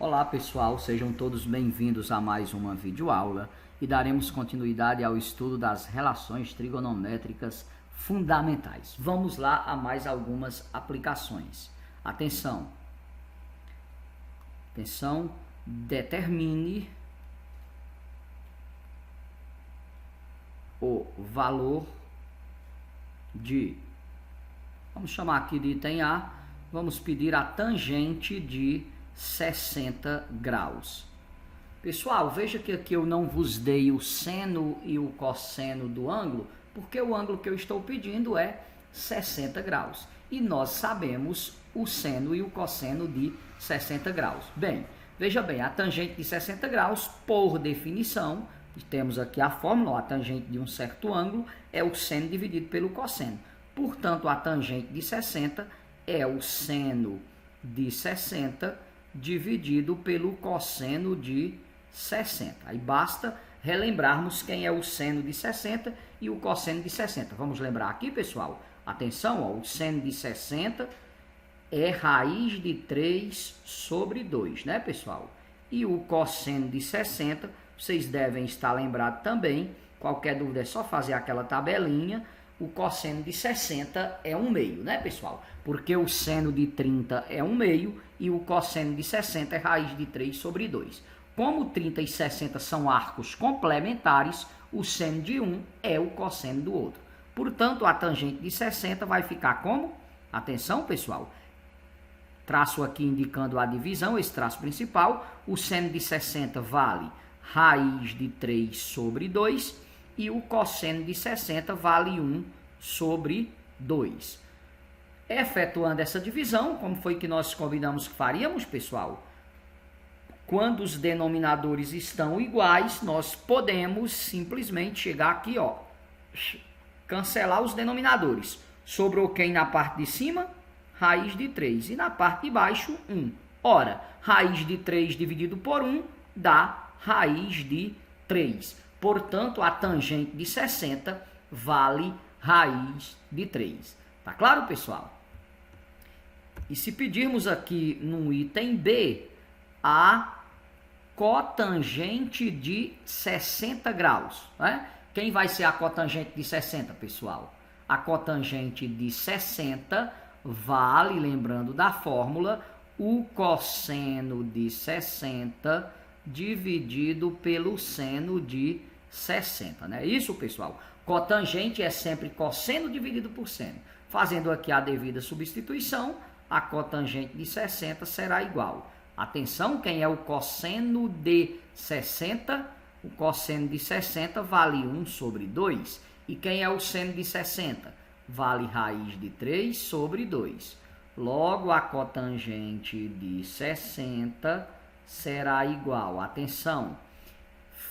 Olá pessoal, sejam todos bem-vindos a mais uma videoaula e daremos continuidade ao estudo das relações trigonométricas fundamentais. Vamos lá a mais algumas aplicações. Atenção, determine o valor de, vamos chamar aqui de item A, vamos pedir a tangente de 60 graus. Pessoal, veja que aqui eu não vos dei o seno e o cosseno do ângulo, porque o ângulo que eu estou pedindo é 60 graus. E nós sabemos o seno e o cosseno de 60 graus. Bem, veja bem, a tangente de 60 graus, por definição, temos aqui a fórmula, a tangente de um certo ângulo é o seno dividido pelo cosseno. Portanto, a tangente de 60 é o seno de 60 dividido pelo cosseno de 60. Aí basta relembrarmos quem é o seno de 60 e o cosseno de 60. Vamos lembrar aqui, pessoal? Atenção, ó, o seno de 60 é raiz de 3 sobre 2, né, pessoal? E o cosseno de 60, vocês devem estar lembrados também. Qualquer dúvida é só fazer aquela tabelinha. O cosseno de 60 é 1/2, né, pessoal? Porque o seno de 30 é 1/2 e o cosseno de 60 é raiz de 3 sobre 2. Como 30 e 60 são arcos complementares, o seno de um é o cosseno do outro. Portanto, a tangente de 60 vai ficar como? Atenção, pessoal. Traço aqui indicando a divisão, esse traço principal. O seno de 60 vale raiz de 3 sobre 2. E o cosseno de 60 vale 1 sobre 2. Efetuando essa divisão, como foi que nós combinamos que faríamos, pessoal? Quando os denominadores estão iguais, nós podemos simplesmente chegar aqui, ó, cancelar os denominadores. Sobrou quem na parte de cima? Raiz de 3. E na parte de baixo, 1. Ora, raiz de 3 dividido por 1 dá raiz de 3. Portanto, a tangente de 60 vale raiz de 3. Tá claro, pessoal? E se pedirmos aqui no item B, a cotangente de 60 graus, né? Quem vai ser a cotangente de 60, pessoal? A cotangente de 60 vale, lembrando da fórmula, o cosseno de 60 dividido pelo seno de 60, né? Isso, pessoal. Cotangente é sempre cosseno dividido por seno. Fazendo aqui a devida substituição, a cotangente de 60 será igual. Atenção, quem é o cosseno de 60? O cosseno de 60 vale 1 sobre 2. E quem é o seno de 60? Vale raiz de 3 sobre 2. Logo, a cotangente de 60 será igual. Atenção.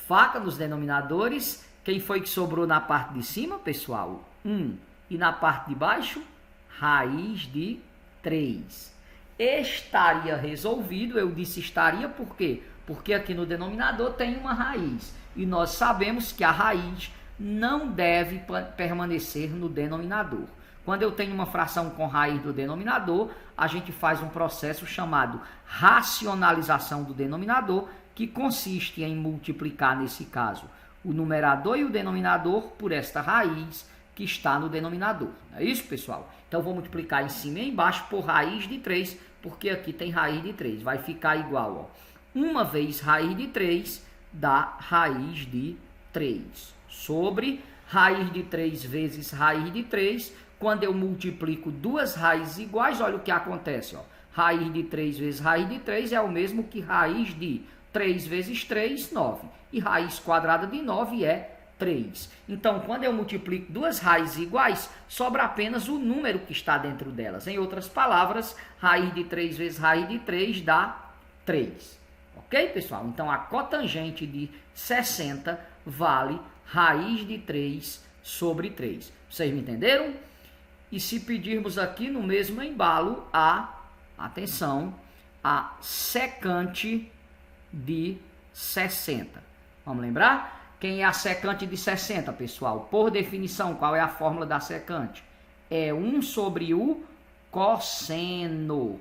Faca nos denominadores. Quem foi que sobrou na parte de cima, pessoal? 1. E na parte de baixo? Raiz de 3. Estaria resolvido. Eu disse estaria por quê? Porque aqui no denominador tem uma raiz. E nós sabemos que a raiz não deve permanecer no denominador. Quando eu tenho uma fração com raiz do denominador, a gente faz um processo chamado racionalização do denominador, que consiste em multiplicar, nesse caso, o numerador e o denominador por esta raiz que está no denominador. É isso, pessoal? Então, vou multiplicar em cima e embaixo por raiz de 3, porque aqui tem raiz de 3. Vai ficar igual, ó, 1 vezes raiz de 3 dá raiz de 3. Sobre raiz de 3 vezes raiz de 3, quando eu multiplico duas raízes iguais, olha o que acontece, ó. Raiz de 3 vezes raiz de 3 é o mesmo que raiz de 3 vezes 3, 9. E raiz quadrada de 9 é 3. Então, quando eu multiplico duas raízes iguais, sobra apenas o número que está dentro delas. Em outras palavras, raiz de 3 vezes raiz de 3 dá 3. Ok, pessoal? Então, a cotangente de 60 vale raiz de 3 sobre 3. Vocês me entenderam? E se pedirmos aqui no mesmo embalo atenção, a secante de 60. Vamos lembrar? Quem é a secante de 60, pessoal? Por definição, qual é a fórmula da secante? É 1 sobre o cosseno.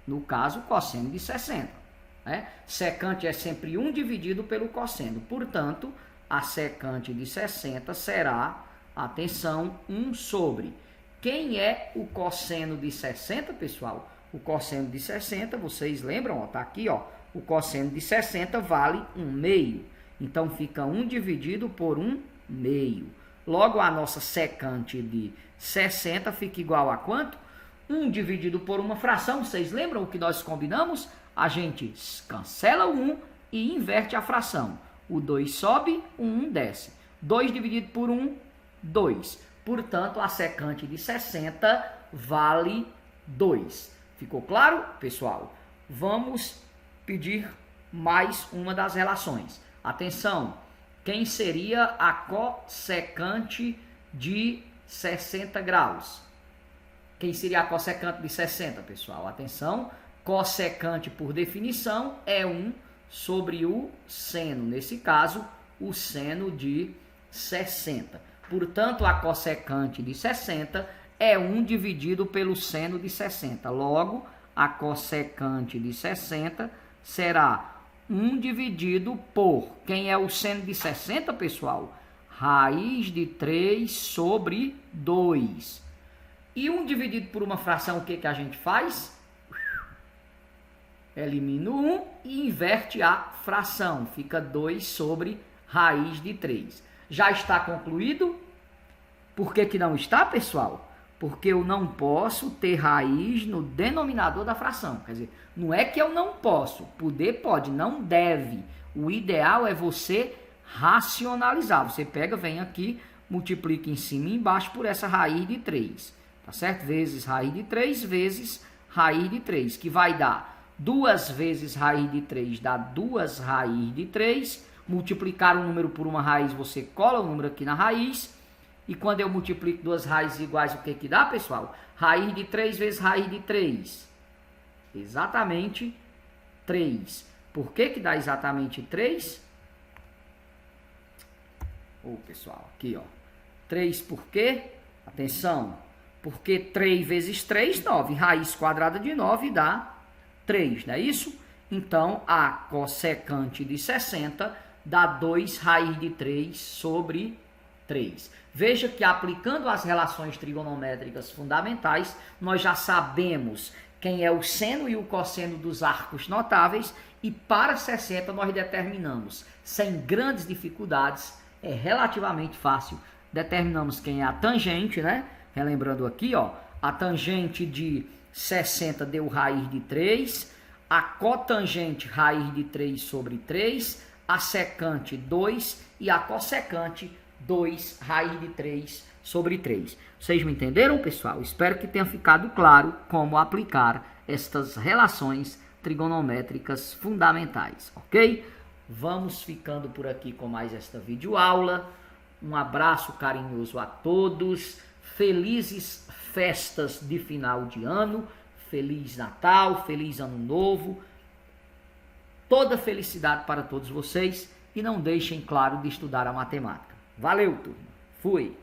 No caso, cosseno de 60. né? Secante é sempre 1 dividido pelo cosseno. Portanto, a secante de 60 será, atenção, 1 sobre. Quem é o cosseno de 60, pessoal? O cosseno de 60, vocês lembram? Está aqui, ó. O cosseno de 60 vale 1/2. Então, fica 1 dividido por 1/2. Logo, a nossa secante de 60 fica igual a quanto? 1 dividido por uma fração. Vocês lembram o que nós combinamos? A gente cancela o 1 e inverte a fração. O 2 sobe, o 1 desce. 2 dividido por 1, 2. Portanto, a secante de 60 vale 2. Ficou claro, pessoal? Vamos pedir mais uma das relações. Atenção, quem seria a cossecante de 60 graus? Quem seria a cossecante de 60, pessoal? Atenção, cossecante, por definição, é 1 sobre o seno. Nesse caso, o seno de 60. Portanto, a cossecante de 60 é 1 dividido pelo seno de 60. Logo, a cossecante de 60 será 1 dividido por... Quem é o seno de 60, pessoal? Raiz de 3 sobre 2. E 1 dividido por uma fração, o que, que a gente faz? Elimina o 1 e inverte a fração. Fica 2 sobre raiz de 3. Já está concluído? Por que, que não está, pessoal? Porque eu não posso ter raiz no denominador da fração. Quer dizer, não é que eu não posso. Poder pode, não deve. O ideal é você racionalizar. Você pega, vem aqui, multiplica em cima e embaixo por essa raiz de 3. Tá certo? Vezes raiz de 3, vezes raiz de 3. Que vai dar 2 vezes raiz de 3 dá 2 raiz de 3. Multiplicar um número por uma raiz, você cola o número aqui na raiz. E quando eu multiplico 2 raízes iguais, o que que dá, pessoal? Raiz de 3 vezes raiz de 3. Exatamente 3. Por que que dá exatamente 3? Pessoal, aqui, ó. 3 por quê? Atenção. Porque 3 vezes 3, 9. Raiz quadrada de 9 dá 3, não é isso? Então, a cossecante de 60 dá 2 raiz de 3 sobre 3. Veja que aplicando as relações trigonométricas fundamentais, nós já sabemos quem é o seno e o cosseno dos arcos notáveis e para 60 nós determinamos, sem grandes dificuldades, é relativamente fácil, determinamos quem é a tangente, né? Relembrando aqui, ó, a tangente de 60 deu raiz de 3, a cotangente raiz de 3 sobre 3, a secante 2 e a cossecante 2 raiz de 3 sobre 3. Vocês me entenderam, pessoal? Espero que tenha ficado claro como aplicar estas relações trigonométricas fundamentais, ok? Vamos ficando por aqui com mais esta videoaula. Um abraço carinhoso a todos. Felizes festas de final de ano. Feliz Natal, feliz Ano Novo. Toda felicidade para todos vocês. E não deixem, claro, de estudar a matemática. Valeu, turma. Fui.